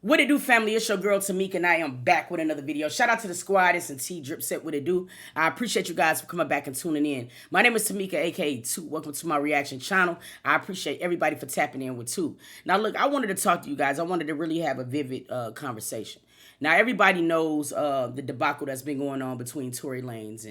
What it do, family? It's your girl Tamika, and I am back with another video. Shout out to the squad. It's and T Drip Set. What it do? I appreciate you guys for coming back and tuning in. My name is Tamika, aka Toot. Welcome to my reaction channel. I appreciate everybody for tapping in with Toot. Now, look, I wanted to talk to you guys. I wanted to really have a vivid conversation. Now, everybody knows the debacle that's been going on between Tory Lanez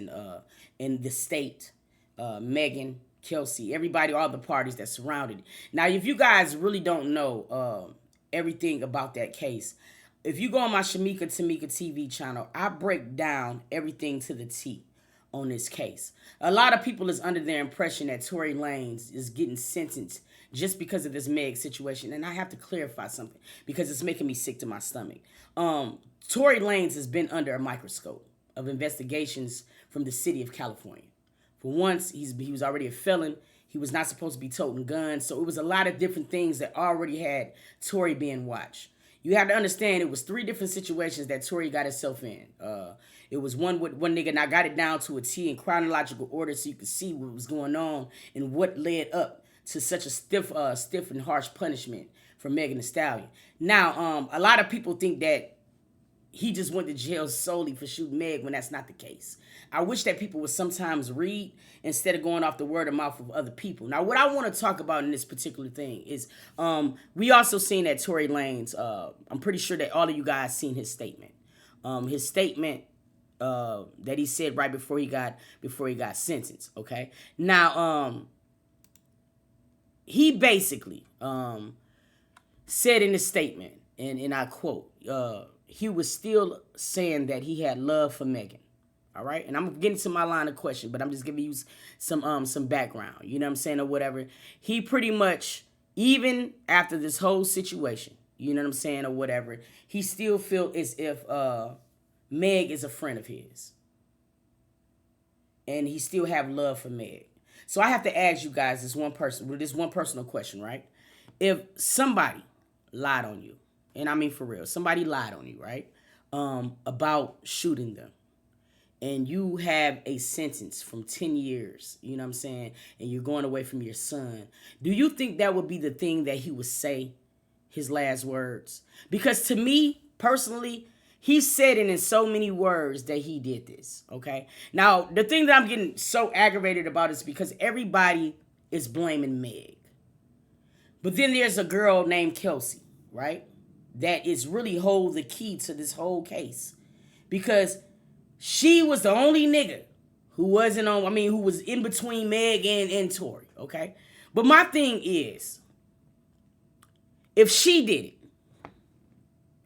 and the state, Megan, Kelsey, everybody, all the parties that surrounded it. Now, if you guys really don't know everything about that case, if you go on my Shamika Tamika TV channel, I break down everything to the T on this case. A lot of people is under their impression that Tory Lanez is getting sentenced just because of this Meg situation, and I have to clarify something because it's making me sick to my stomach. Tory Lanez has been under a microscope of investigations from the city of California. For once, he was already a felon. He was not supposed to be toting guns. So it was a lot of different things that already had Tory being watched. You have to understand it was 3 different situations that Tory got himself in. It was one with one nigga, and I got it down to a T in chronological order so you could see what was going on and what led up to such a stiff and harsh punishment for Megan Thee Stallion. Now, a lot of people think that he just went to jail solely for shooting Meg when that's not the case. I wish that people would sometimes read instead of going off the word of mouth of other people. Now, what I want to talk about in this particular thing is we also seen that Tory Lanez, I'm pretty sure that all of you guys seen his statement. His statement that he said right before he got sentenced, okay? Now, he basically said in his statement, and I quote, he was still saying that he had love for Megan. All right. And I'm getting to my line of question, but I'm just giving you some background, you know what I'm saying, or whatever. He pretty much, even after this whole situation, you know what I'm saying, or whatever, he still feel as if Meg is a friend of his. And he still have love for Meg. So I have to ask you guys this one personal question, right? If somebody lied on you, and I mean for real, somebody lied on you, right? About shooting them. And you have a sentence from 10 years, you know what I'm saying? And you're going away from your son. Do you think that would be the thing that he would say, his last words? Because to me, personally, he said it in so many words that he did this, okay? Now, the thing that I'm getting so aggravated about is because everybody is blaming Meg. But then there's a girl named Kelsey, right? That is really hold the key to this whole case. Because she was the only nigga who wasn't on, who was in between Meg and Tory, okay? But my thing is, if she did it,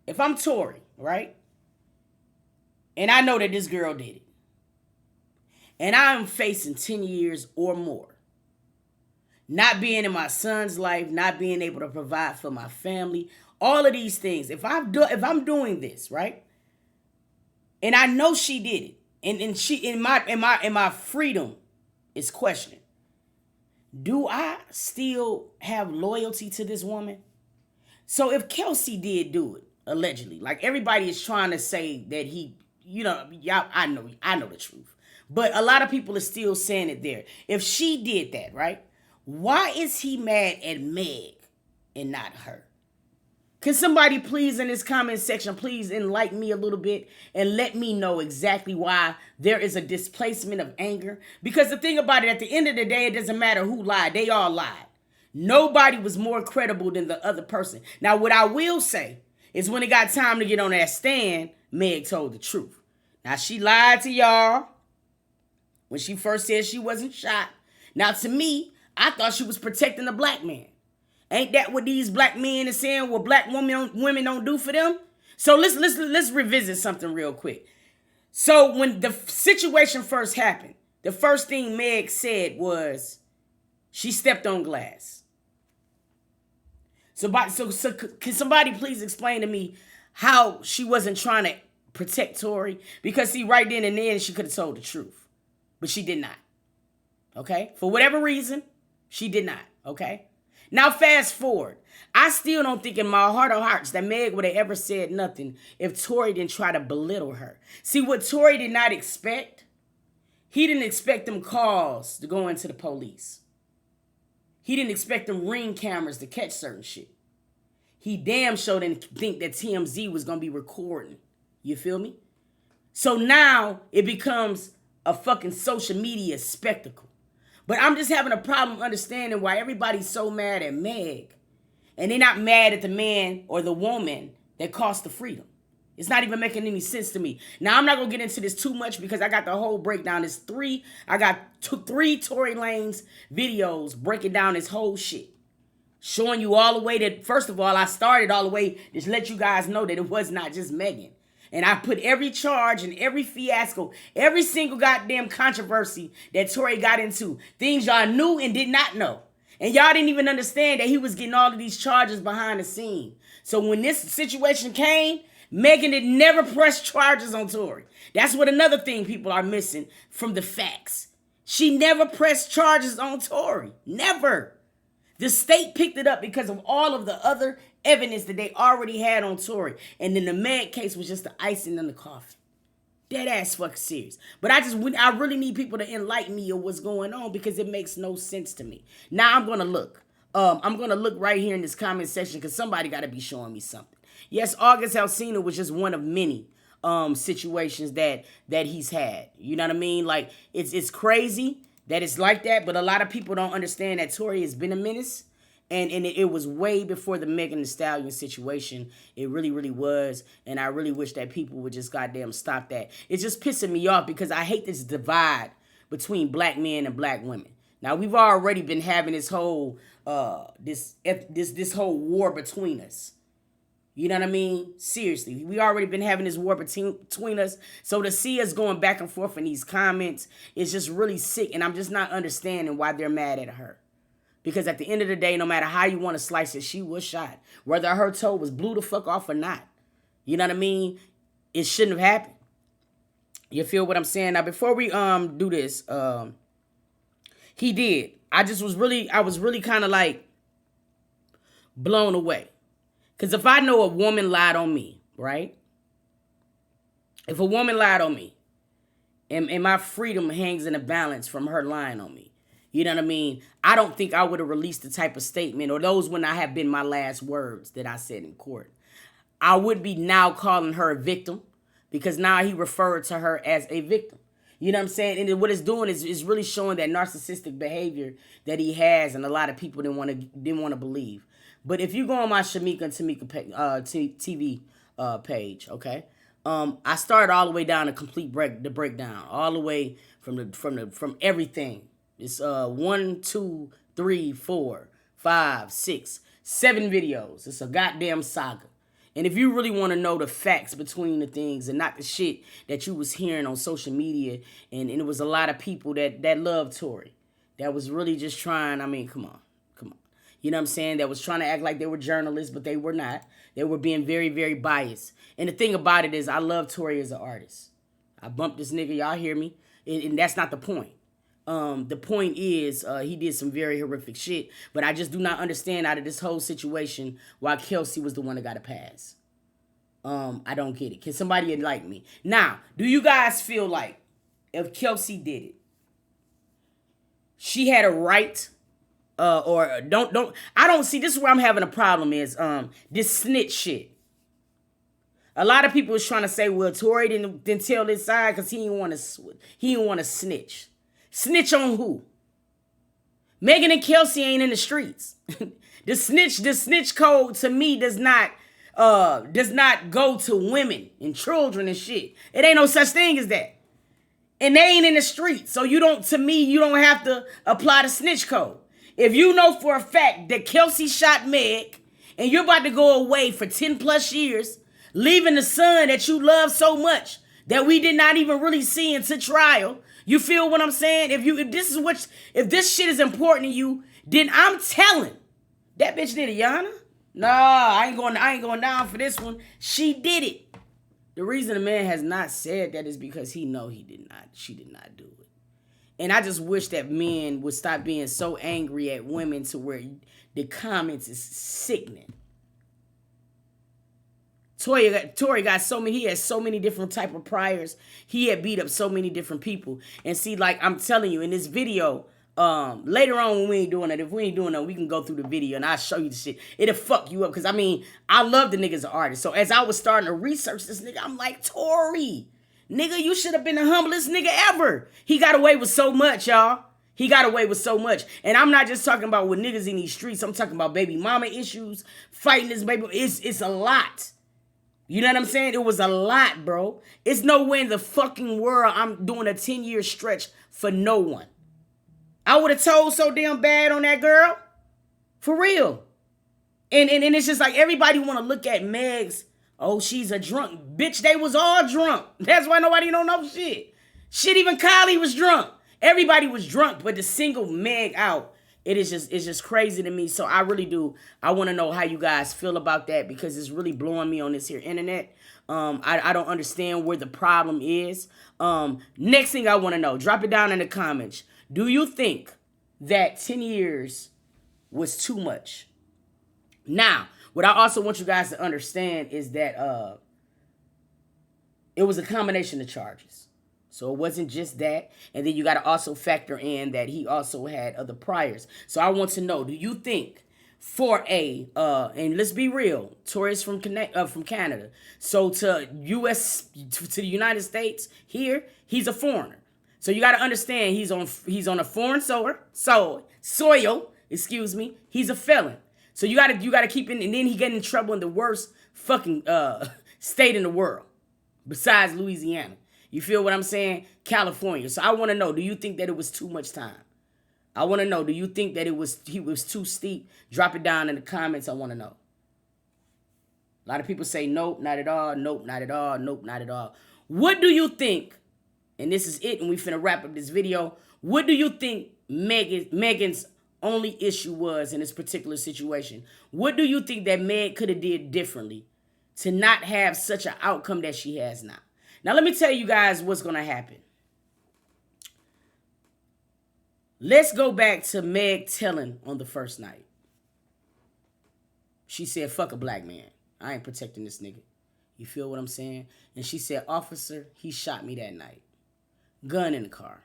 if I'm Tory, right? And I know that this girl did it, and I'm facing 10 years or more, not being in my son's life, not being able to provide for my family, all of these things. If I'm doing this, right? And I know she did it, and she in my freedom is questioned. Do I still have loyalty to this woman? So if Kelsey did do it, allegedly, like everybody is trying to say that he, y'all, I know the truth. But a lot of people are still saying it there. If she did that, right? Why is he mad at Meg and not her? Can somebody please in this comment section, please enlighten me a little bit and let me know exactly why there is a displacement of anger? Because the thing about it, at the end of the day, it doesn't matter who lied. They all lied. Nobody was more credible than the other person. Now, what I will say is when it got time to get on that stand, Meg told the truth. Now, she lied to y'all when she first said she wasn't shot. Now, to me, I thought she was protecting the black man. Ain't that what these black men are saying? What black women don't do for them? So let's revisit something real quick. So when the situation first happened, the first thing Meg said was she stepped on glass. So can somebody please explain to me how she wasn't trying to protect Tory? Because see, right then and there, she could have told the truth, but she did not. Okay, for whatever reason, she did not. Okay. Now, fast forward. I still don't think in my heart of hearts that Meg would have ever said nothing if Tory didn't try to belittle her. See, what Tory did not expect, he didn't expect them calls to go into the police. He didn't expect them Ring cameras to catch certain shit. he damn sure didn't think that TMZ was going to be recording. You feel me? So now it becomes a fucking social media spectacle. But I'm just having a problem understanding why everybody's so mad at Meg. And they're not mad at the man or the woman that cost the freedom. It's not even making any sense to me. Now, I'm not going to get into this too much because I got the whole breakdown. I got three Tory Lanez videos breaking down this whole shit. Showing you all the way that, first of all, I started all the way just let you guys know that it was not just Megan. And I put every charge and every fiasco, every single goddamn controversy that Tory got into. Things y'all knew and did not know. And y'all didn't even understand that he was getting all of these charges behind the scene. So when this situation came, Megan had never pressed charges on Tory. That's what another thing people are missing from the facts. She never pressed charges on Tory. Never. The state picked it up because of all of the other evidence that they already had on Tory. And then the Meg case was just the icing on the coffin. Dead ass fucking serious. But I really need people to enlighten me of what's going on because it makes no sense to me. Now I'm going to look. I'm going to look right here in this comment section because somebody got to be showing me something. Yes, August Alsina was just one of many situations that he's had. You know what I mean? Like, it's crazy that it's like that, but a lot of people don't understand that Tory has been a menace. And it was way before the Megan Thee Stallion situation. It really, really was. And I really wish that people would just goddamn stop that. It's just pissing me off because I hate this divide between black men and black women. Now, we've already been having this whole this whole war between us. You know what I mean? Seriously, we already been having this war between us. So to see us going back and forth in these comments is just really sick. And I'm just not understanding why they're mad at her. Because at the end of the day, no matter how you want to slice it, she was shot. Whether her toe was blew the fuck off or not. You know what I mean? It shouldn't have happened. You feel what I'm saying? Now, before we do this, he did. I was really kind of like blown away. Because if I know a woman lied on me, right? If a woman lied on me, and my freedom hangs in a balance from her lying on me, you know what I mean? I don't think I would have released the type of statement, or those would not have been my last words that I said in court. I would be now calling her a victim, because now he referred to her as a victim. You know what I'm saying? And what it's doing is really showing that narcissistic behavior that he has, and a lot of people didn't want to believe. But if you go on my Shamika and Tamika TV page, okay, I started all the way down the breakdown, all the way from everything. It's 1, 2, 3, 4, 5, 6, 7 videos. It's a goddamn saga. And if you really want to know the facts between the things and not the shit that you was hearing on social media, and it was a lot of people that loved Tory, that was really just trying, I mean, come on. You know what I'm saying? That was trying to act like they were journalists, but they were not. They were being very, very biased. And the thing about it is, I love Tory as an artist. I bumped this nigga, y'all hear me? And that's not the point. The point is, he did some very horrific shit, but I just do not understand out of this whole situation why Kelsey was the one that got a pass. I don't get it. Can somebody enlighten me? Now, do you guys feel like if Kelsey did it, she had a right, or don't, I don't see, this is where I'm having a problem is, this snitch shit. A lot of people is trying to say, well, Tory didn't tell his side because he didn't want to snitch. Snitch on who? Megan and Kelsey ain't in the streets. The snitch code to me does not go to women and children and shit. It ain't no such thing as that. And they ain't in the streets. So you don't have to apply the snitch code. If you know for a fact that Kelsey shot Meg and you're about to go away for 10 plus years, leaving the son that you love so much that we did not even really see into trial. You feel what I'm saying? If this shit is important to you, then I'm telling that bitch did it, Yana. Nah, I ain't going down for this one. She did it. The reason the man has not said that is because she did not do it. And I just wish that men would stop being so angry at women to where the comments is sickening. Tory got he has so many different type of priors. He had beat up so many different people. And see, like I'm telling you, in this video, Later on when we ain't doing it, if we ain't doing it, we can go through the video and I'll show you the shit. It'll fuck you up. Cause I mean, I love the nigga as an artist. So as I was starting to research this nigga, I'm like, Tory, nigga, you should have been the humblest nigga ever. He got away with so much, y'all. He got away with so much. And I'm not just talking about with niggas in these streets. I'm talking about baby mama issues, fighting this baby. It's a lot. You know what I'm saying? It was a lot, bro. It's no way in the fucking world I'm doing a 10-year stretch for no one. I would have told so damn bad on that girl. For real. And it's just like everybody want to look at Meg's, oh, she's a drunk. Bitch, they was all drunk. That's why nobody don't know shit. Shit, even Kylie was drunk. Everybody was drunk, but to single Meg out, it's just crazy to me. So I really do. I want to know how you guys feel about that because it's really blowing me on this here internet. I don't understand where the problem is. Next thing I want to know, drop it down in the comments. Do you think that 10 years was too much? Now, what I also want you guys to understand is that it was a combination of charges. So it wasn't just that. And then you got to also factor in that he also had other priors. So I want to know, do you think for and let's be real, Tory's from Canada. So to the United States here, he's a foreigner. So you got to understand he's on a foreign soil, excuse me. He's a felon. So you got to keep in, and then he get in trouble in the worst fucking state in the world besides Louisiana. You feel what I'm saying? California. So I want to know, do you think that it was too much time? I want to know, do you think that he was too steep? Drop it down in the comments. I want to know. A lot of people say, nope, not at all. Nope, not at all. Nope, not at all. What do you think? And this is it, and we finna wrap up this video. What do you think Megan's only issue was in this particular situation? What do you think that Meg could have did differently to not have such an outcome that she has now? Now, let me tell you guys what's going to happen. Let's go back to Meg telling on the first night. She said, fuck a black man. I ain't protecting this nigga. You feel what I'm saying? And she said, officer, he shot me that night. Gun in the car.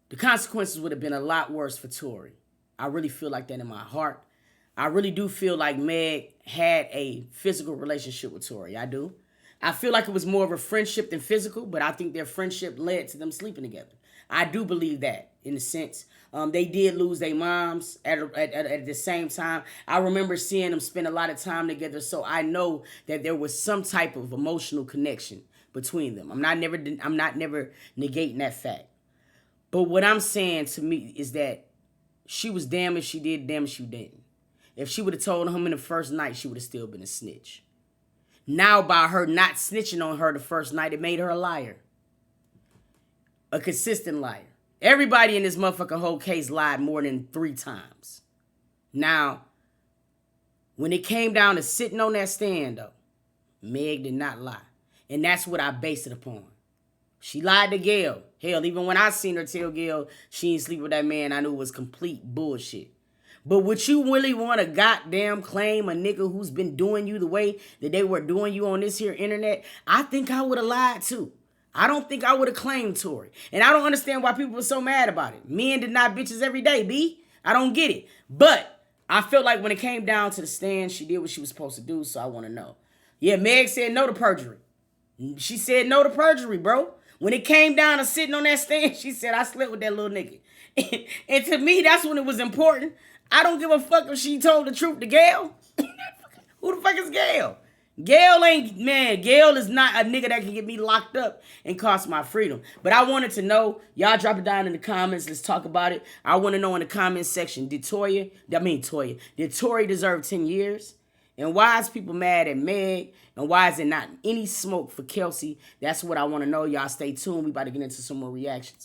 The consequences would have been a lot worse for Tory. I really feel like that in my heart. I really do feel like Meg had a physical relationship with Tory. I do. I feel like it was more of a friendship than physical, but I think their friendship led to them sleeping together. I do believe that in a sense. They did lose their moms at the same time. I remember seeing them spend a lot of time together, so I know that there was some type of emotional connection between them. I'm not never negating that fact. But what I'm saying to me is that she was damn if she did, damn if she didn't. If she would have told him in the first night, she would have still been a snitch. Now, by her not snitching on her the first night, it made her a liar. A consistent liar. Everybody in this motherfucking whole case lied more than 3 times. Now, when it came down to sitting on that stand, though, Meg did not lie. And that's what I base it upon. She lied to Gail. Hell, even when I seen her tell Gail she ain't sleep with that man, I knew it was complete bullshit. But would you really want to goddamn claim a nigga who's been doing you the way that they were doing you on this here internet? I think I would have lied too. I don't think I would have claimed Tory. And I don't understand why people are so mad about it. Men deny bitches every day, B. I don't get it. But I felt like when it came down to the stand, she did what she was supposed to do, so I want to know. Yeah, Meg said no to perjury. She said no to perjury, bro. When it came down to sitting on that stand, she said, I slept with that little nigga. And to me, that's when it was important. I don't give a fuck if she told the truth to Gail. Who the fuck is Gail? Gail is not a nigga that can get me locked up and cost my freedom. But I wanted to know, y'all drop it down in the comments. Let's talk about it. I want to know in the comments section, did Tory deserve 10 years? And why is people mad at Meg? And why is there not any smoke for Kelsey? That's what I want to know. Y'all stay tuned. We about to get into some more reactions.